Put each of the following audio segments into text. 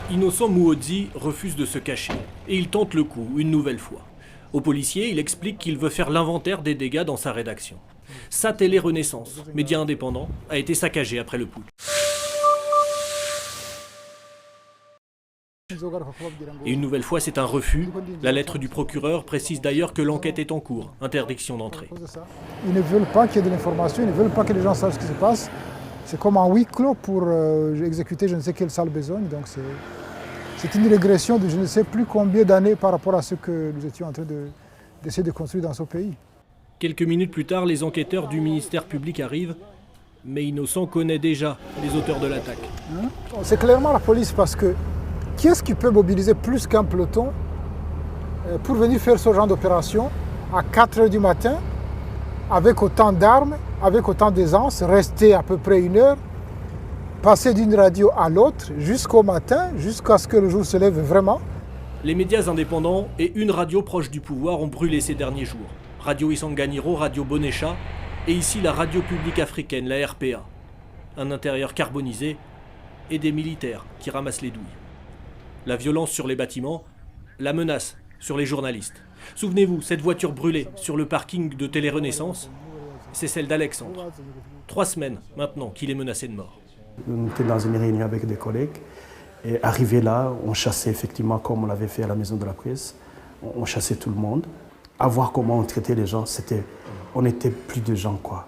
Innocent Mouodzi refuse de se cacher et il tente le coup une nouvelle fois. Au policier, il explique qu'il veut faire l'inventaire des dégâts dans sa rédaction. Sa télé Renaissance, média indépendant, a été saccagée après le putsch. Et une nouvelle fois, c'est un refus. La lettre du procureur précise d'ailleurs que l'enquête est en cours, interdiction d'entrée. Ils ne veulent pas qu'il y ait de l'information, ils ne veulent pas que les gens sachent ce qui se passe. C'est comme un huis clos pour exécuter je ne sais quelle sale besogne. Donc c'est une régression de je ne sais plus combien d'années par rapport à ce que nous étions en train d'essayer de construire dans ce pays. Quelques minutes plus tard, les enquêteurs du ministère public arrivent, mais Innocent connaît déjà les auteurs de l'attaque. C'est clairement la police parce que qui est-ce qui peut mobiliser plus qu'un peloton pour venir faire ce genre d'opération à 4 h du matin, avec autant d'armes, avec autant d'aisance, rester à peu près 1 heure, passer d'une radio à l'autre jusqu'au matin, jusqu'à ce que le jour se lève vraiment. Les médias indépendants et une radio proche du pouvoir ont brûlé ces derniers jours. Radio Isanganiro, Radio Bonécha, et ici la radio publique africaine, la RPA. Un intérieur carbonisé et des militaires qui ramassent les douilles. La violence sur les bâtiments, la menace sur les journalistes. Souvenez-vous, cette voiture brûlée sur le parking de Télé Renaissance, c'est celle d'Alexandre. 3 semaines maintenant qu'il est menacé de mort. On était dans une réunion avec des collègues et arrivé là, on chassait effectivement comme on l'avait fait à la Maison de la Presse. On chassait tout le monde. À voir comment on traitait les gens, on était plus de gens quoi.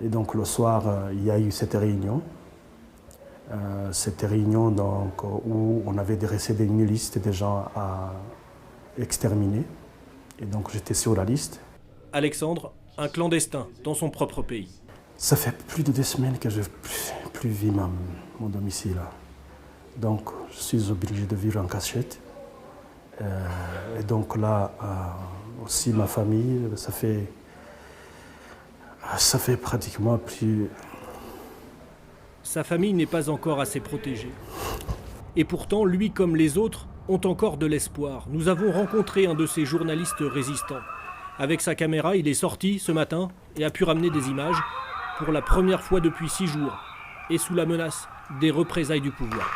Et donc le soir, il y a eu cette réunion. Donc, où on avait dressé une liste des gens à exterminer. Et donc j'étais sur la liste. Alexandre, un clandestin dans son propre pays. Ça fait plus de 2 semaines que je n'ai plus vu mon domicile. Donc je suis obligé de vivre en cachette. Et donc là, aussi ma famille, ça fait pratiquement plus... Sa famille n'est pas encore assez protégée. Et pourtant, lui comme les autres ont encore de l'espoir. Nous avons rencontré un de ces journalistes résistants. Avec sa caméra, il est sorti ce matin et a pu ramener des images pour la première fois depuis 6 jours et sous la menace des représailles du pouvoir.